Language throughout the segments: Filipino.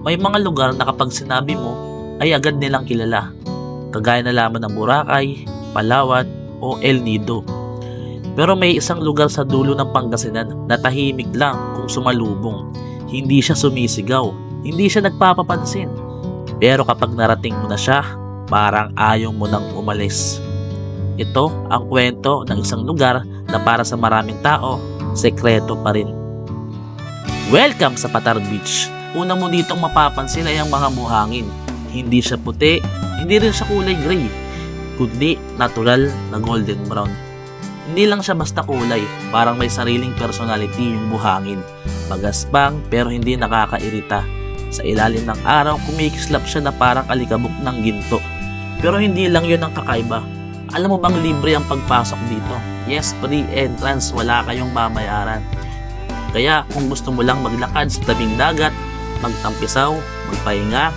May mga lugar na kapag sinabi mo ay agad nilang kilala, kagaya na lamang ng Boracay, Palawan o El Nido. Pero may isang lugar sa dulo ng Pangasinan na tahimik lang kung sumalubong. Hindi siya sumisigaw, hindi siya nagpapapansin. Pero kapag narating mo na siya, parang ayaw mo nang umalis. Ito ang kwento ng isang lugar na para sa maraming tao, sekreto pa rin. Welcome sa Patar Beach. Una mo ditong mapapansin ay ang mga buhangin. Hindi siya puti, hindi rin siya kulay gray, kundi natural na golden brown. Hindi lang siya basta kulay, parang may sariling personality yung buhangin. Magaspang pero hindi nakakairita. Sa ilalim ng araw, kumikislap siya na parang alikabok ng ginto. Pero hindi lang yun ang kakaiba. Alam mo bang libre ang pagpasok dito? Yes, free entrance, wala kayong babayaran. Kaya kung gusto mo lang maglakad sa tabing dagat, magtampisaw, magpahinga,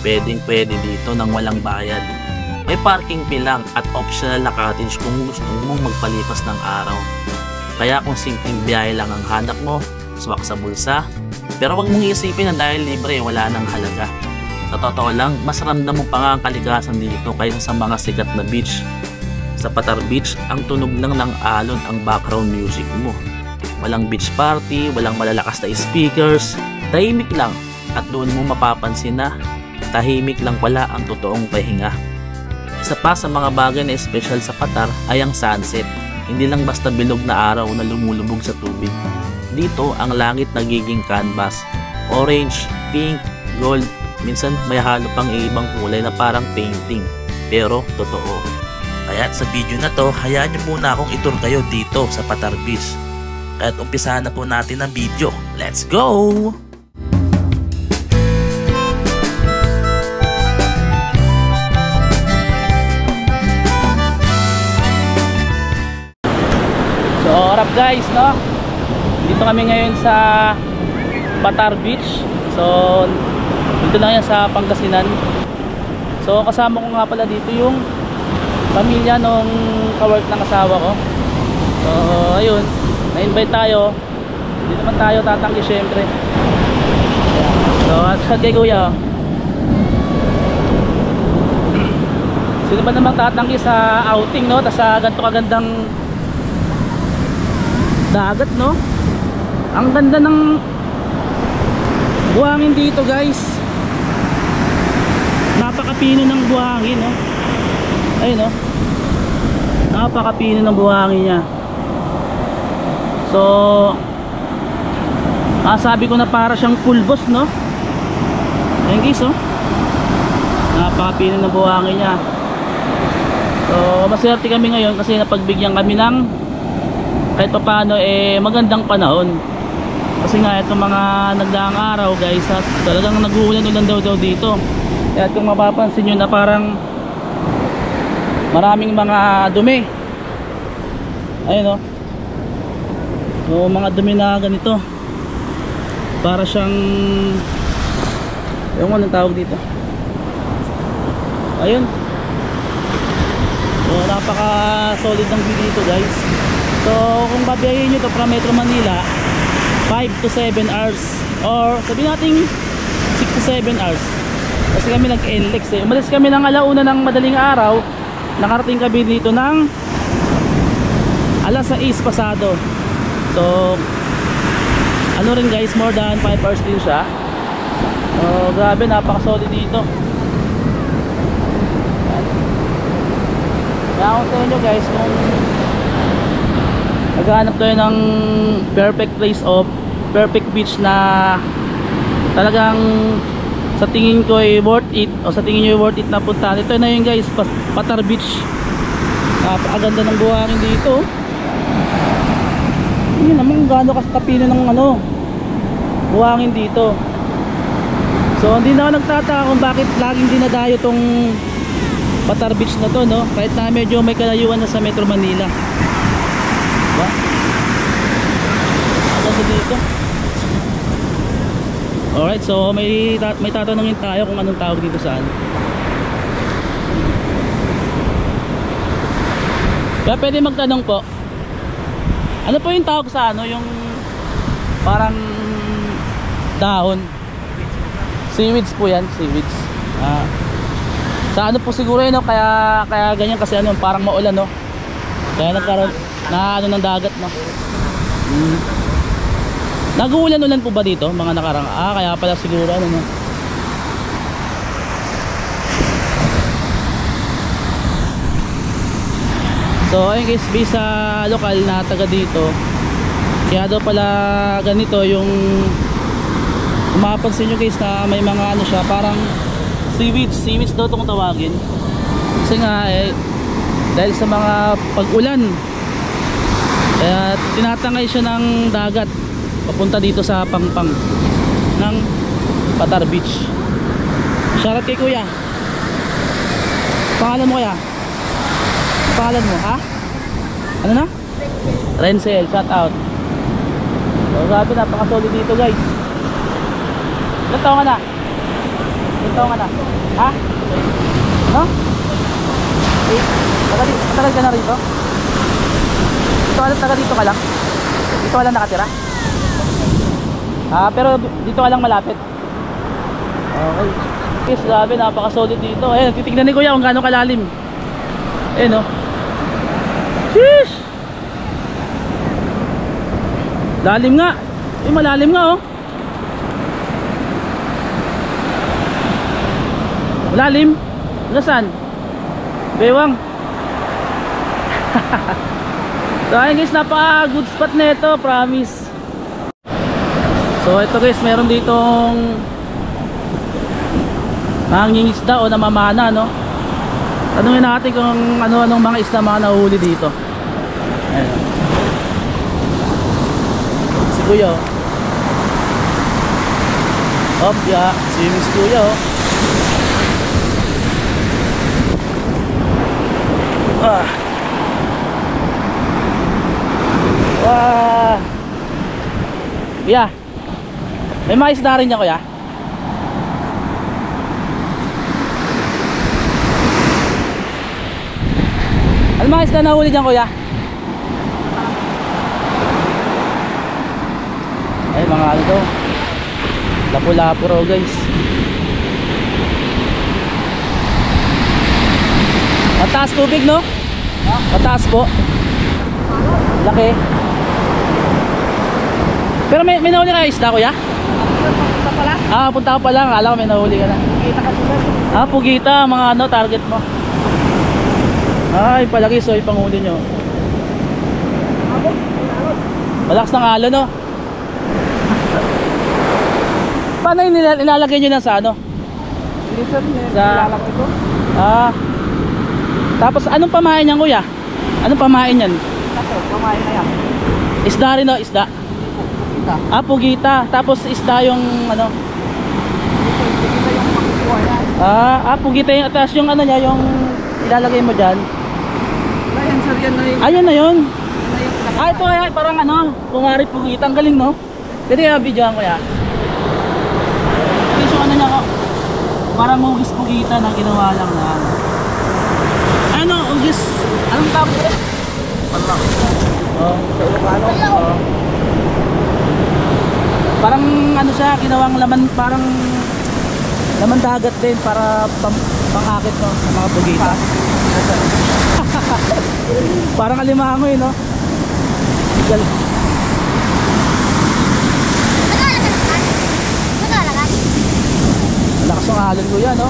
pwedeng-pwede dito nang walang bayad. May parking fee lang at optional na cottage kung gusto mong magpalipas ng araw. Kaya kung simpleng biyahe lang ang hanap mo, swak sa bulsa. Pero wag mong isipin na dahil libre, wala nang halaga. Sa totoo lang, mas ramdam mo pa nga ang kalikasan dito kaysa sa mga sikat na beach. Sa Patar Beach, ang tunog lang ng alon ang background music mo. Walang beach party, walang malalakas na speakers, tahimik lang. At doon mo mapapansin na tahimik lang pala ang totoong pahinga. Isa pa sa mga bagay na espesyal sa Patar ay ang sunset. Hindi lang basta bilog na araw na lumulubog sa tubig. Dito ang langit nagiging canvas. Orange, pink, gold, minsan may halo pang ibang kulay na parang painting. Pero totoo. Kaya sa video na to, hayaan nyo muna akong itur kayo dito sa Patar Beach. Kaya't umpisahan na po natin ang video. Let's go! So, what's up guys, no? Dito kami ngayon sa Patar Beach. So, dito lang yan sa Pangasinan. So, kasama ko nga pala dito yung pamilya nung kawork ng asawa ko. So, ayun, na-invite tayo. Hindi naman tayo tatanggi syempre. So, at kay kuya, sino ba namang tatanggi sa outing, no? Tas sa ganito kagandang dagat, no? Ang ganda ng buhangin dito guys. Napakapino ng buhangin, no? Ayun, no? Napakapino ng buhangin niya. So, sabi ko na para siyang pulbos, no? Ayun guys, oh. Napakapino ng buhangin niya. So, maswerte kami ngayon kasi napagbigyan kami ng kahit pa paano magandang panahon. Kasi nga itong mga nagdaang araw guys, talagang nag-uulan-ulan daw dito. Kaya kung mapapansin nyo na parang maraming mga dumi. Ayun, o. So mga dumi na ganito, para siyang yung anong tawag dito. Ayun. So napaka solid ng view dito guys. So kung babiyahin nyo to from Metro Manila, 5 to 7 hours, or sabihin natin 6 to 7 hours. Kasi kami nag-NLEX eh. Umalis kami ng alauna ng madaling araw, nakarating kami dito ng alas 6 pasado. So ano rin guys, more than 5 hours din siya. Grabe, napaka-solid dito. Kaya ako sa inyo guys, kung naghahanap kayo ng perfect place of perfect beach na talagang sa tingin ko ay worth it, o sa tingin nyo ay worth it na puntahan, ito na yun guys, Patar Beach. Napakaganda ng buhangin dito. Hindi naman gaano kapino ng buhangin dito. So hindi na ako nagtataka kung bakit laging dinadayo tong Patar Beach na to, no? Kahit na medyo may kalayuan na sa Metro Manila. Diba? Ano dito? Alright, so may tatanungin tayo kung anong tawag dito saan. Kaya pwede magtanong po, ano po yung tawag sa yung parang dahon? Seaweeds po yan, seaweeds. Sa ano po siguro yun, no? Kaya ganyan kasi ano, parang maulan, no? Kaya nagkaroon na ano ng dagat, no? Nag-uulan-ulan po ba dito mga nakarang? Kaya pala siguro ano, no? So ayun guys, based sa lokal na taga dito, kaya daw pala ganito yung mapapansin nyo guys na may mga ano siya, parang seaweeds daw itong tawagin. Kasi nga dahil sa mga pag-ulan, kaya tinatangay siya ng dagat papunta dito sa Pangpang ng Patar Beach. Shoutout kay kuya. Pangalan mo kuya? Pangalan mo, ha? Ano na? Renzel, shout out. So, grabe, napaka-solid dito guys. Ilan taon ka na? Ilan taon ka na? Ha? Ano? Matagal ka na rito? Taga dito ka lang? Dito ka lang nakatira? Pero dito ka lang malapit? Okay. Guys, grabe, napaka-solid dito. Ayun, titignan ni kuya kung gaano kalalim. Ayun, no? Sheesh! Lalim nga. Malalim nga, oh. Malalim? Nasaan? Bewang. So ayun guys, napaka-good spot na ito, promise. So ito guys, meron ditong hanging isda o namamana, no? Tanungin natin kung ano-anong mga isda mga nahuli dito. Ayan. Si kuya, oh. Yeah, swimming si kuya, oh. Kuya, may mga isda rin niya kuya? Ano mga isda nahuli dyan kuya? Ay mga ano to, lapu-lapu raw guys. Mataas tubig, no? Mataas po. Laki. Pero may nahuli ka isda kuya? Punta pa lang? Punta ka pa lang. Akala ko may nahuli ka na. Pugita ka sila. Pugita, mga ano, target mo. Ay, palagi, so ipanghuli nyo. Malakas ng alon, no? Paano yung nilalagay nyo na sa ano? Sa... Tapos anong pamain yan kuya? Anong pamain yan? Pamain na yan. Isda rin, no? Isda? Pugita. Tapos isda yung ano? Pugita yung makukuha yan. Pugita yung atas yung ano niya, yung ilalagay mo dyan. Ayan sir, yan na yun. Ayun na yun. Ito kaya parang ano, kumari pugita. Ang galing, no? Pwede kaya videoan ko ya. Ito yung ano niya ko. Parang hugis pugita na ginawa lang na ano, hugis. Anong tawag ko? Palak. Sa Ilocano. Parang ano siya, ginawang laman, parang laman dagat din para pangakit, no, sa mga pugita. Parang alimango, no? Lakas ng alon kuya, no?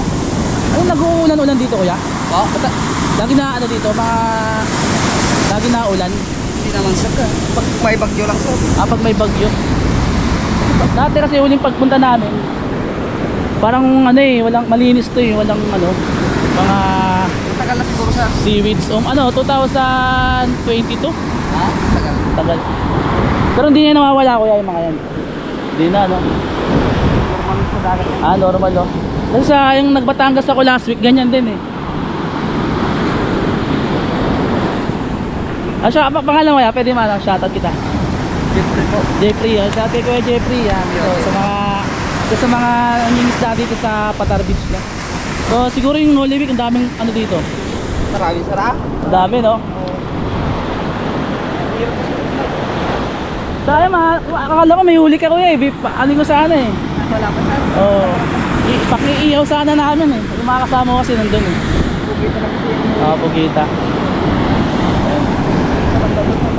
Ay, nag-uulan-ulan dito kuya? Lagi na ano dito, lagi na ulan. Hindi naman sir. Pag may bagyo lang sir. Pag may bagyo. Dati kasi huling pagpunta namin, parang ano walang malinis to walang ano, mga Tagal na siguro sir. seaweeds. 2022? Tagal. Tagal. Pero hindi na nawawala kuya yung mga yan. Hindi na, no? Normal po dagat. Normal, no? Kasi sa yung nagbatangas ako last week, ganyan din pangalan mo ya, pwede man shoutout kita. Jeffrey po. Jeffrey, shoutout kay kuya Jeffrey yan. So, sa mga nangingisda dito sa Patar Beach na. So siguro yung Holy Week, ang daming ano dito. Maraming sara. Ang dami, no? Sayang, akala ko may huli ka kuya ano ko sana Wala pa sir. Oo. Pakiihaw sana namin eh. Yung mga kasama ko kasi nandun eh. Pugita lang kasi yung Oo, Pugita.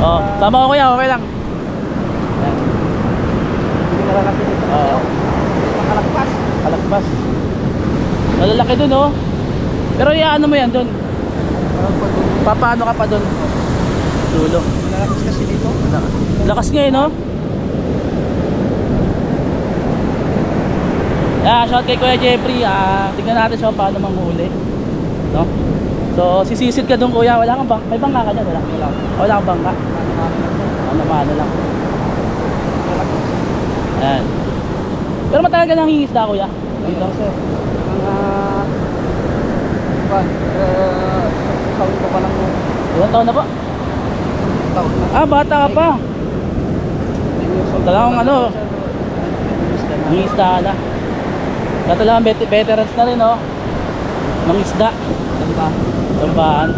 Oh, sama ko kuya, okay lang. hindi na lang natin dito. Oo. Makalagpas. Kalagpas. Malalaki dun oh. Pero ano mo yan dun? Papaano ka pa dun? Dulo. Malalakas kasi dito. Lakas ngayon no? Shout kay Kuya Jeffrey. Tignan natin siya paano manghuli, no? So sisisid ka dun kuya. Wala kang bangka? May bangka ka dyan? Wala kang bangka? Ano lang. Ayan. Pero matagal ka nang hingisda kuya? Dito sir. Taon ko pa lang mo. Ilang taon na po? Taon na. Bata ka pa. Talagang ano, nangisda ka na. Talagang veterans na rin oh. Nangisda. Tambahan.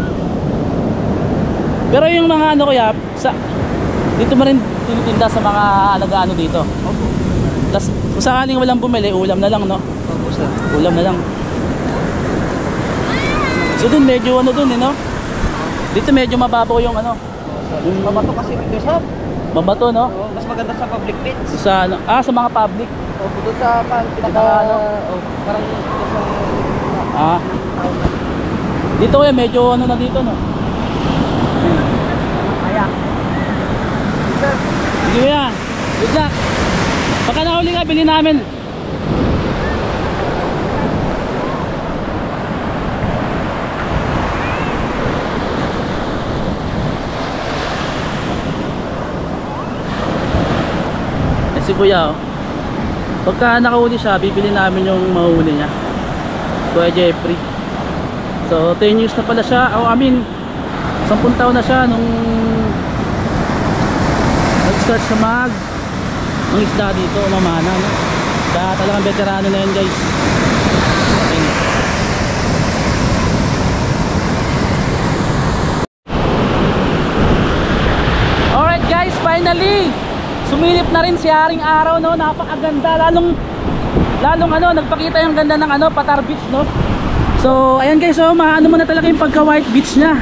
Pero yung mga ano kuya, dito mo rin tinitinda sa mga alagaan dito. Opo. Tapos kung sakaling walang bumili, ulam na lang no? Opo sir. Ulam na lang. So dun medyo ano dun eh no? Dito medyo mababaw yung ano. Mabato kasi dito sir. Mabato no? Oo, mas maganda sa public beach. Sa ano? Sa mga public. Opo, doon sa pinaka ano? Parang dito sa Dito kuya medyo ano na dito no? Ayak. Sir, Sige kuya. Good luck. Pagka nahuli ka, bilhin namin. Si kuya oh. Pagka nakahuli siya, bibili namin yung mahuli niya, Kuya Jeffrey. So 10 years na pala siya. 10 taon na siya nung nag-start siya ng isda dito, mamana no? Kaya talagang veterano na yan guys. Okay. Alright guys, finally sumilip na rin si Haring Araw no, napakaganda, lalong ano, nagpakita yung ganda ng ano, Patar Beach no. So ayan guys, so maano mo na talaga yung pagka white beach nya.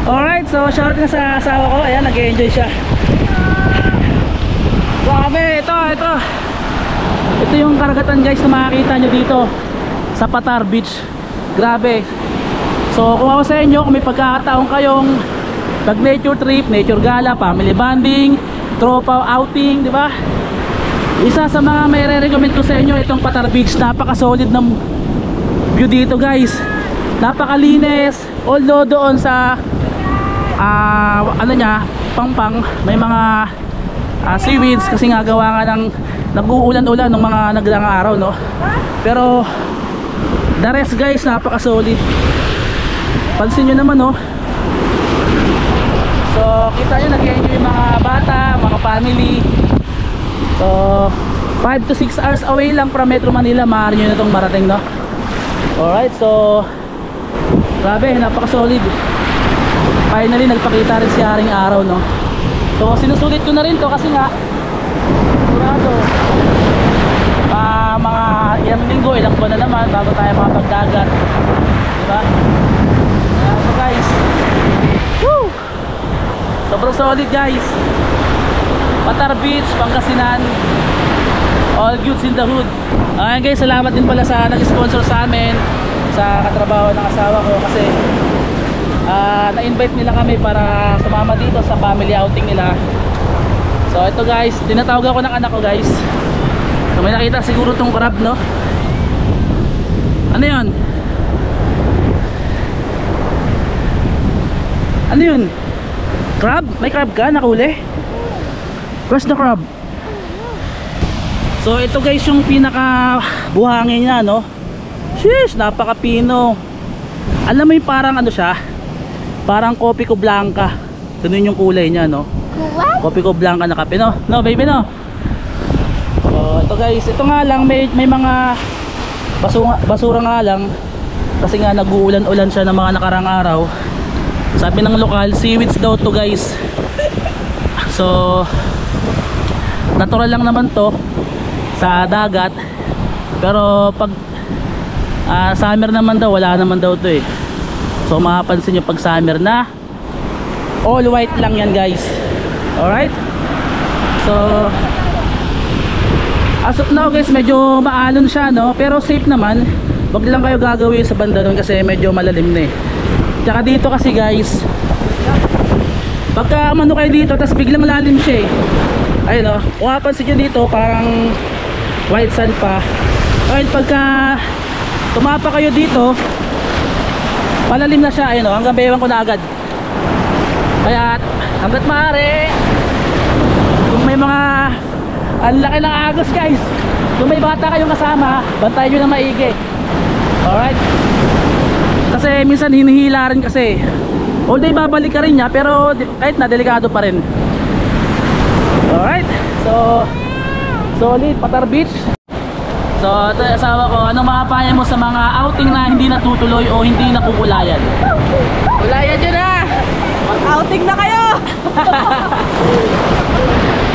Alright, so shout na sa asawa ko, ayan nag-enjoy siya. Grabe, ito yung karagatan guys na makikita nyo dito sa Patar Beach. Grabe. So kung ako sa inyo, kung may pagkakataon kayong pag nature trip, nature gala, family bonding, tropa outing, di ba? Isa sa mga may re-recommend ko sa inyo itong Patar Beach. Napaka-solid ng view dito guys. Napakalinis. Although doon sa ano niya, Pangpang, may mga seaweeds kasi nga gawa nga ng nag-uulan-ulan ng mga nagdaang araw no. Pero the rest guys, napaka-solid. Pansin nyo naman no. So kita nyo, nag-enjoy yung mga bata, mga family. So 5 to 6 hours away lang from Metro Manila, maaari nyo na itong marating no. Alright, so grabe, napaka-solid. Finally nagpakita rin si Haring Araw no. So sinusulit ko na rin to kasi nga sigurado mga ilang linggo, ilang buwan na naman bago tayo makapagdagat, diba? So guys, woo! Sobrang solid guys. Patar Beach, Pangasinan, all goods in the hood. Ayan guys, salamat din pala sa nag-sponsor sa amin, sa katrabaho ng asawa ko kasi na-invite nila kami para sumama dito sa family outing nila. So ito guys, tinatawag ako ng anak ko guys. So may nakita siguro tong crab no. Ano yun? Ano yun? Crab? May crab ka? Nakuli? Where's the crab? So ito guys yung pinaka buhangin niya no. Sheesh, napaka-pino. Alam mo yung parang ano siya? Parang kopi ko blanca. Ganun yung kulay niya no. Kopi ko blanca na kape no. No baby no. So ito guys, ito nga lang may mga basura nga lang kasi nga nag-uulan-ulan siya ng mga nakarang araw. Sabi ng lokal, seaweeds daw to guys. So natural lang naman to sa dagat. Pero pag summer naman daw, wala naman daw to eh. So mapapansin nyo pag summer na all white lang yan guys. Alright, so as of now guys, medyo maalon siya, no? Pero safe naman. Wag lang kayo gagawin sa banda doon kasi medyo malalim na eh. Tsaka dito kasi guys, pagka umano kayo dito tapos biglang lalim siya eh. Ayun o, kung mapapansin nyo dito parang white sand pa. Ayun, pagka tumapa kayo dito palalim na siya, ayun o, hanggang bayawan ko na agad. Kaya hanggat maaari, kung may mga ang laki ng agos guys, kung may bata kayong kasama, bantayan nyo na maigi. Alright, kasi minsan hinihila rin kasi, although babalik ka rin niya, pero kahit na delikado pa rin. Alright, so solid Patar Beach. So ito yung asawa ko, anong makapaya mo sa mga outing na hindi natutuloy o hindi nakukulayan? Kulayan nyo na! Mag-outing na kayo!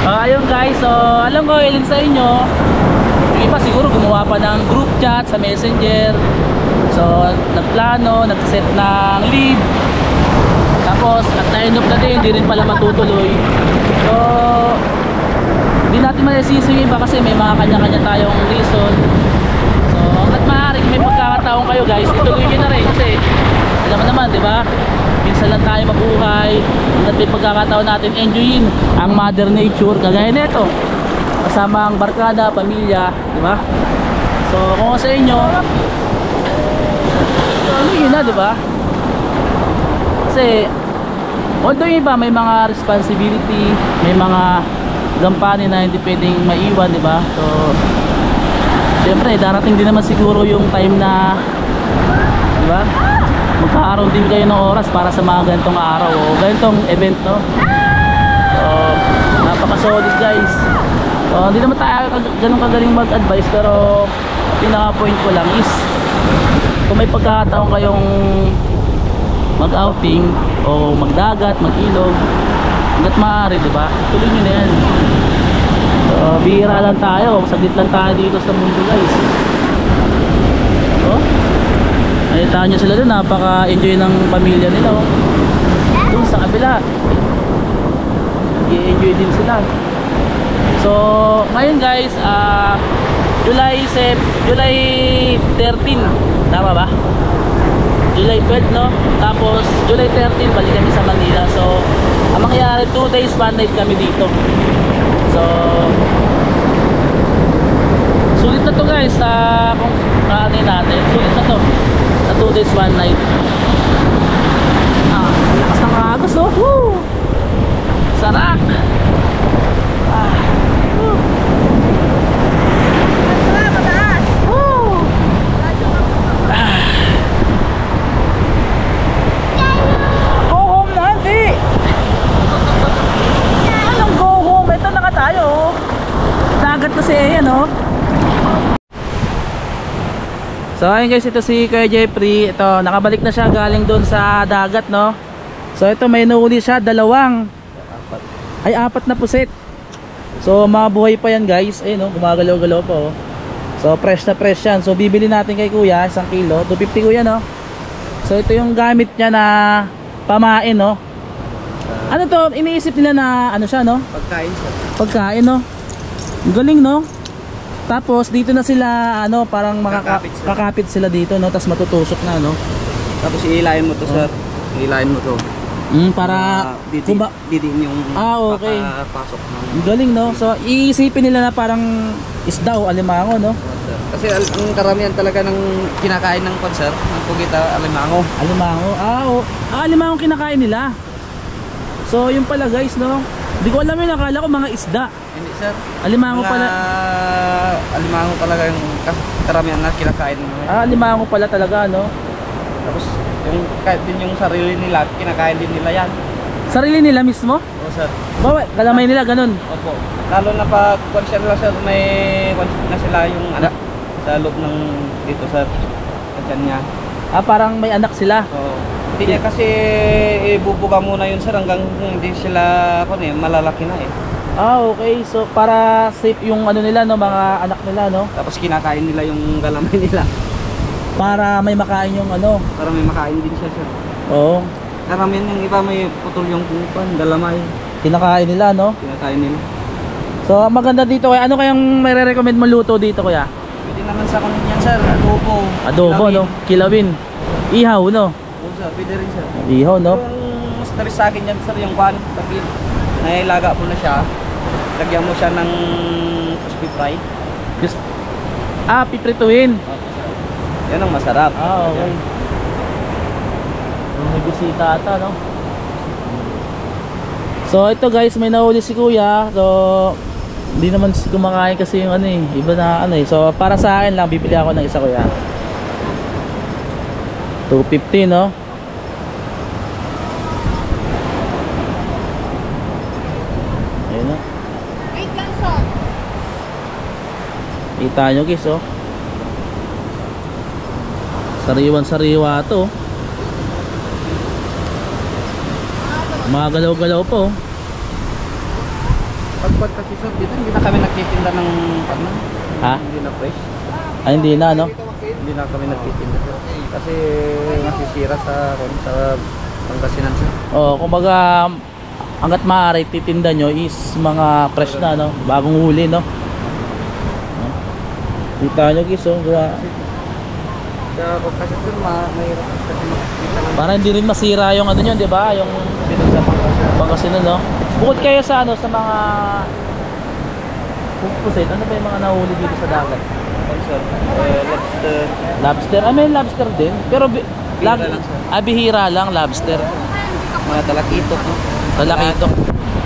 Ayun guys, so alam ko ilan sa inyo, yung iba siguro gumawa pa ng group chat sa Messenger. So nagplano, nag-set ng leave, tapos at the end of the day hindi rin pala matutuloy. So hindi natin masisisi yung iba kasi may mga kanya-kanya tayong reason. So hanggat maaari may pagkakataon kayo guys, ituloy nyo na rin kasi alam mo naman, di ba? Minsan lang tayo mabuhay. Hanggat may pagkakataon natin enjoyin ang mother nature kagaya nito. Kasama ang barkada, pamilya, di ba? So kung sa inyo, ano yun na, di ba? Kasi although yung iba may mga responsibility, may mga gampanin na hindi pwedeng maiwan, di ba? So siyempre darating din naman siguro yung time na, di ba, magkakaroon din kayo ng oras para sa mga ganitong araw o ganitong event, no? So napaka-solid guys. So hindi naman tayo ganun kagaling mag-advise, pero pinaka-point ko lang is kung may pagkakataon kayong mag-outing o magdagat, mag-ilog, hanggat maaari, diba? Tuloy nyo na yan. So bihira lang tayo, saglit lang tayo dito sa mundo guys. So nakita nyo sila doon, napaka-enjoy ng pamilya nila, oh. Doon sa kabila i-enjoy din sila. So ngayon guys, July 13, tama ba? July 12, no? Tapos July 13 balik kami sa Manila. So ang mangyayari, 2 days 1 night kami dito. So sulit na to guys, kung kaanay natin, sulit na to na 2 days 1 night. Lakas ng agos, no? Woo! Sarap! So ayun guys, ito si Kuya Jeffrey. Ito, nakabalik na siya galing doon sa dagat, no? So ito, may nahuli siya, 2 ay 4 na puset. So mabuhay pa yan guys. Ayun, no? Gumagalaw-galaw pa, oh. So fresh na fresh yan. So bibili natin kay Kuya 1 kilo, 250 Kuya, no? So ito yung gamit niya na pamain, no? Ano to, iniisip nila na ano siya, no? Pagkain siya. Pagkain, no? Ang galing, no? Tapos dito na sila, ano, parang kakapit sila dito, no? Tapos matutusok na, no? Tapos iilayin mo to, sir. Iilayin mo to. Para didiin yung okay. Pasok ng... Ang galing, no? So iisipin nila na parang isda o alimango, no? Kasi ang karamihan talaga ng kinakain ng sir, ng pugita, alimango. Alimango? Alimango kinakain nila. So yun pala guys, no? Hindi ko alam yun, akala ko mga isda. Hindi sir. Alimango pala. Alimango talaga yung karamihan na kinakain nila. Alimango pala talaga, no? Tapos yung kahit din yung sarili nila, kinakain din nila yan. Sarili nila mismo? Oo sir. Bawa, kalamay nila ganun? Opo. Lalo na pag konsya nila sir, may konsya na sila yung anak sa loob ng dito sir. Konsya niya. Parang may anak sila? Oo. Hindi niya kasi ibubuga muna yun sir hanggang hindi sila malalaki na eh. Ah, okay. So para safe yung ano nila, no, mga anak nila, no? Tapos kinakain nila yung galamay nila. Para may makain yung ano. Para may makain din siya, sir. Oo. Karamihan yung iba may putol yung galamay. Kinakain nila, no? Kinakain nila. So ang maganda dito, kaya ano kayang may re-recommend mo luto dito, kuya? Pwede naman sa kanyan, sir. Adobo. Adobo, kilawin. no? Kilawin. Ihaw, no? Oo, sir. Pwede rin, sir. Ihaw, no? Yung mas taris sa akin yan, sir, yung kwan. Pag nailaga mo na siya, lagyan mo siya ng crispy fry. Piprituhin. Yan ang masarap. Ah, okay. May bisita ata, no? So ito guys, may nahuli si kuya. So hindi naman kumakain kasi yung ano eh, iba na ano eh. So para sa akin lang, bibili ako ng isa, kuya. 250, no? Ayun, no? Kita nyo guys, oh. Sariwan-sariwa to. Mga galaw-galaw po. Pagpag kasi, sir, dito hindi na kami nagtitinda ng ano? Ha? Hindi na fresh. Ay, hindi na, no? Hindi na kami nagtitinda, sir. Kasi masisira sa Pangasinan, sir. Oh, kumbaga hangga't maaari titinda nyo is mga fresh na, no? Bagong huli, no? Kita nyo guys, oh. Kaya ako kasi, sir, mahirap kasi makikita lang Para hindi rin masira yung ano nyo, di ba? Yung dito sa Pangasinan. Pangasinan, no? Bukod kayo sa ano, sa mga pupusit, ano ba yung mga nahuli dito sa dagat? Ano, sir? Lobster. Lobster? May lobster din. Pero Bihira lang, sir. bihira lang, lobster. Mga talakitok, no? Talakitok.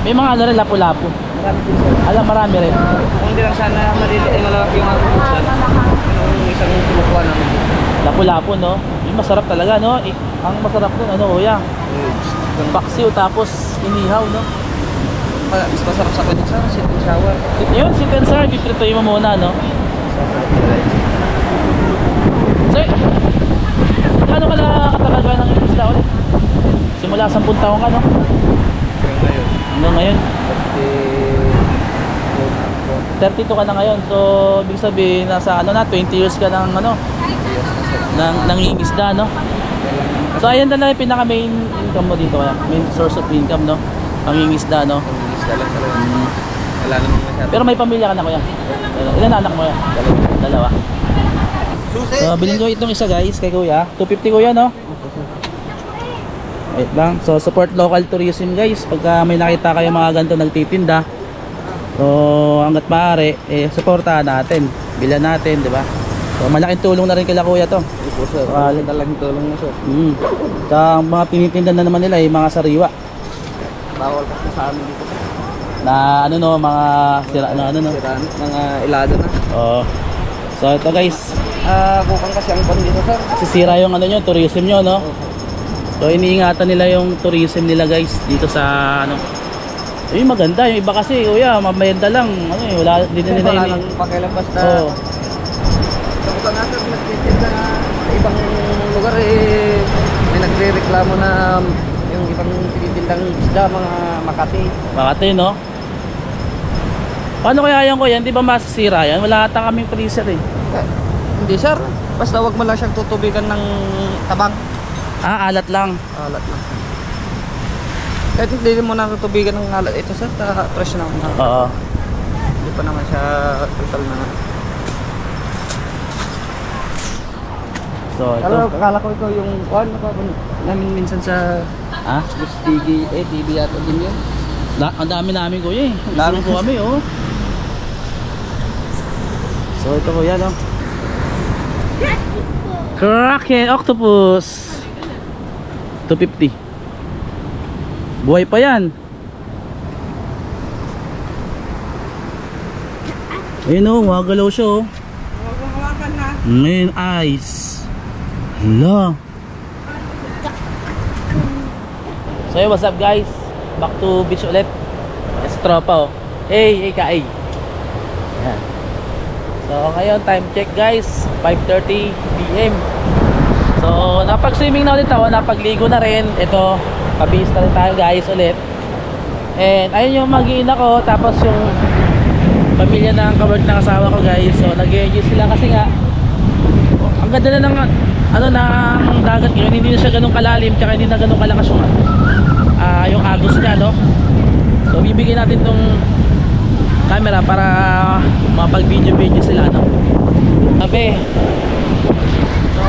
May mga ano rin, lapu-lapu. Marami din, sir. Alam, marami rin. Kung hindi lang sana malaki yung mga sir. Yung isang kinukuha namin. Lapu-lapu, no? Yung masarap talaga, no? Ang masarap nun, ano, kuya? Paksiw, tapos inihaw, no? Mas masarap sa kanya, sir. Sit and shower. Yun, si Tensar, pipritoy mo muna, no? Sir, gaano ka na katagal ba ng isla ulit? Simula 10 taong ka, no? Ngayon. Hanggang ngayon? 32 ka na ngayon. So, ibig sabihin, nasa ano na, 20 years ka ng ano? Nangingisda, no? So, ayan talaga yung pinaka main income mo dito, kaya? Main source of income, no? Nangingisda, no? Isda lang talaga. Wala naman masyado. Pero may pamilya ka na, kuya? Ilan anak mo, kuya? Dalawa. So, bilhin ko itong isa, guys, kay kuya. 250, kuya, no? Wait lang. So, support local tourism, guys. Pagka may nakita kayo mga ganito nagtitinda, so hanggat maaari, supportahan natin. Bilan natin, di ba? So, malaking tulong na rin kila kuya to. Hindi po, sir. Talagang tulong mo, sir. Sa mga tinitinda na naman nila, mga sariwa. Bawal kasi sa amin dito, sir. Na ano, no, mga sira na ano, no? Siraan, mga ilado na. Oo. So, ito, guys. Bukang kasi ang pan dito, sir. Sisira yung ano nyo, tourism nyo, no? So, iniingatan nila yung tourism nila, guys, dito sa ano. Yung maganda, yung iba kasi, kuya, mamayanda lang. Ano eh, wala din nila Wala nang pakialam basta. Oo. Sa buka nga, sir, nagtitinda na sa ibang lugar, may nagre-reklamo na yung ibang tinitindang isda, mga Makati. Makati, no? Paano kaya yan, kuya? Hindi ba masisira yan? Wala ata kaming freezer, eh. Hindi, sir. Basta wag mo lang siyang tutubigan ng tabang. Alat lang. Alat lang. Kahit hindi mo na tutubigan ng alat. Ito, sir, fresh na. Oo. Hindi pa naman siya total na. So, ito. Akala ko ito yung namin minsan sa Ha? TV yata din yun. Ang dami namin, kuya, eh. Dami Dami po kami, oh. So, ito, kuya, no? Kraken octopus 250. Buhay pa yan. Ayun, oh, magalaw siya, oh. Ngayon, eyes. Hala. So, hey, what's up, guys? Back to beach ulit. Yes, tropa, oh. Hey, Kai. Yan. So, ngayon, time check, guys. 5:30 PM. So, napag-swimming na ulit ako. Napagligo na rin. Ito, pabihis na rin tayo, guys, ulit. And ayun yung mag-iina ko, tapos yung pamilya ng kawork ng asawa ko guys. So nag-enjoy sila kasi nga ang ganda na ng ano ng dagat ngayon, hindi na siya ganun kalalim, tsaka hindi na ganun kalakas yung agos niya, no? So bibigyan natin tong camera para mapag-video sila, no? Sabi, so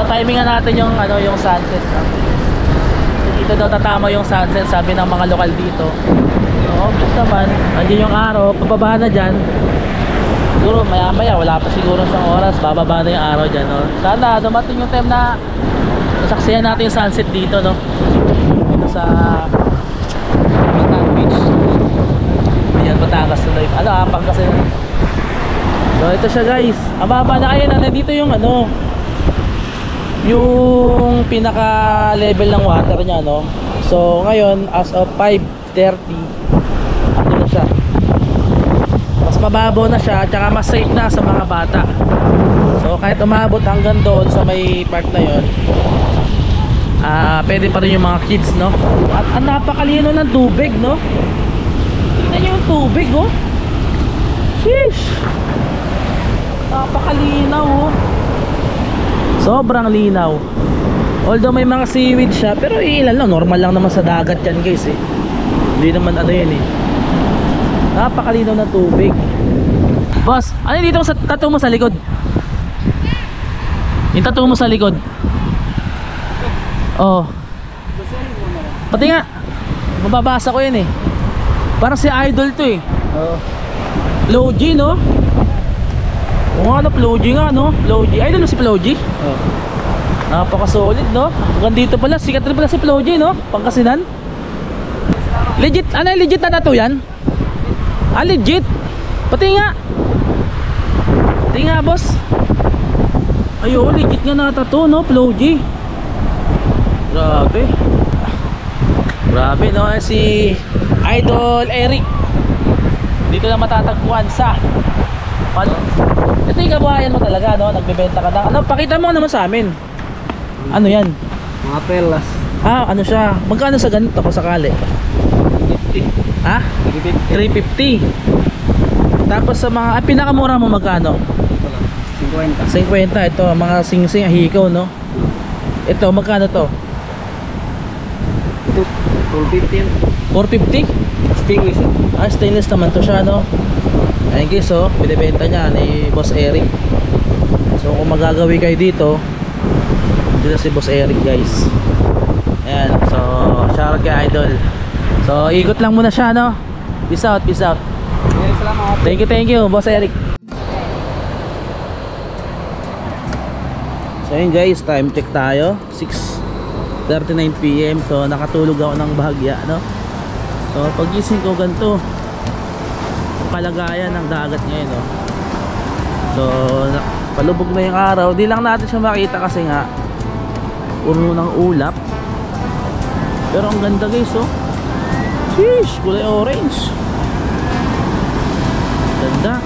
timingan natin yung ano, yung sunset, no? Dito daw tatama yung sunset, sabi ng mga lokal dito. So obvious naman, andyan yung araw, pababa na dyan. Siguro maya maya, wala pa siguro isang oras, bababa na yung araw dyan, no? Sana dumating yung time na nasaksihan natin yung sunset dito, no? Dito sa Bataan Beach. Ayan, Batangas tuloy. Ano, apang kasi. So ito siya guys, ang baba na kayo na, nandito yung ano, yung pinaka level ng water nya, no? So ngayon as of 5:30 ano na siya, mas mababaw na siya, tsaka mas safe na sa mga bata. So kahit umabot hanggang doon sa may part na yon, pwede pa rin yung mga kids, no? At ang napakalino ng tubig, no? Tingnan nyo yung tubig, oh. Sheesh, napakalinaw, oh. Sobrang linaw. Although may mga seaweed siya, pero ilan lang, normal lang naman sa dagat yan guys, eh. Hindi naman ano yan, eh. Napakalinaw na tubig. Boss, ano yung dito sa tattoo mo sa likod? Yung tattoo mo sa likod? Oh. Pati nga, mababasa ko yan, eh. Parang si Idol to, eh. Low G, no? O nga, no, Flow G nga, no? Flow G. Idol mo si Flow G? Napaka-solid, no? Hanggang dito pala, sikat rin pala si Flow G, no? Pangasinan. Legit, ano yung legit na tattoo yan? Ah, legit. Pati nga. Pati nga, boss. Ayun, legit nga na tattoo, no? Flow G. Grabe. Grabe, no? Si Idol Eric. Dito lang matatagpuan sa ito yung kabuhayan mo talaga, no? Nagbebenta ka na. Ano, pakita mo naman sa amin. Ano yan? Mga pelas. Ah, ano siya? Magkano sa ganito kung sakali? 50. Ha? 350. Tapos sa mga pinakamura mo magkano? 50. 50. Ito, mga sing-sing hikaw, no? Ito, magkano to? Ito, 450. 450? Stainless. Ah, stainless naman to siya, no? Ayun guys, oh, binibenta niya ni Boss Eric. So kung magagawi kayo dito si Boss Eric, guys. Ayan, so shoutout kay Idol. So ikot lang muna siya, no? Peace out, peace out. Salamat. Thank you, Boss Eric. So ayun guys, time check tayo, 6:39 PM. So nakatulog ako ng bahagya, no? So pagising ko ganito kalagayan ng dagat ngayon, no? So palubog na yung araw. Di lang natin siya makita kasi nga puno ng ulap, pero ang ganda guys, oh. Sheesh, kulay orange, ganda.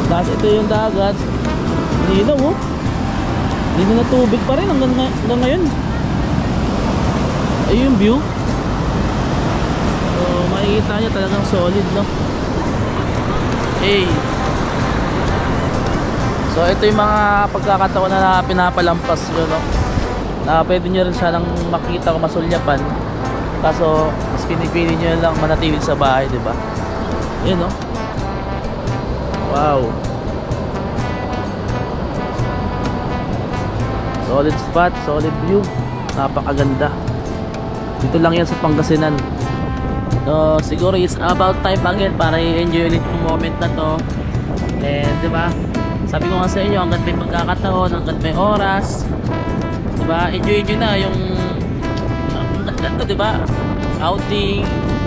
Tapos ito yung dagat, linaw, oh. Linaw na tubig pa rin hanggang ngayon. Ayun yung view. So makikita nyo talagang solid, no? Hey. So ito yung mga pagkakataon na pinapalampas nyo, no? Na pwede nyo rin siya nang makita kung masulyapan. Kaso mas pinipili nyo lang manatili sa bahay, diba? Yun, no? Wow. Solid spot, solid view. Napakaganda. Dito lang yan sa Pangasinan. So siguro it's about time again para i-enjoy ulit yung moment na to. And diba, sabi ko nga sa inyo, hanggat may magkakataon, hanggat may oras, diba, enjoy nyo na yung ganito, diba, outing,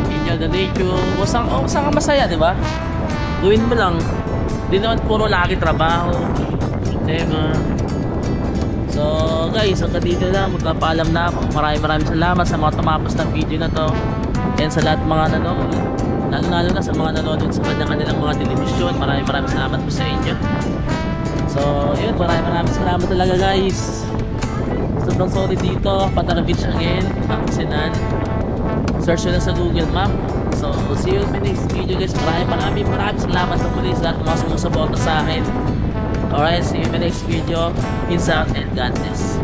enjoy the nature, o saan ka masaya, diba, gawin mo lang. Di naman puro lagi trabaho, diba. So guys, hanggang dito lang, magpapaalam na ako. Maraming salamat sa mga tumapos ng video na to. And sa lahat mga nanonood, lalo na sa mga nanonood sa kanilang mga television, maraming salamat po sa inyo. So yun, maraming salamat talaga guys. Sobrang solid dito, Patara Beach again, Pangasinan. search nyo lang sa Google Map. So, see you in my next video guys. Maraming salamat sa muli sa mga sumusuporta sa akin. Alright, see you in my next video. Peace out and God bless.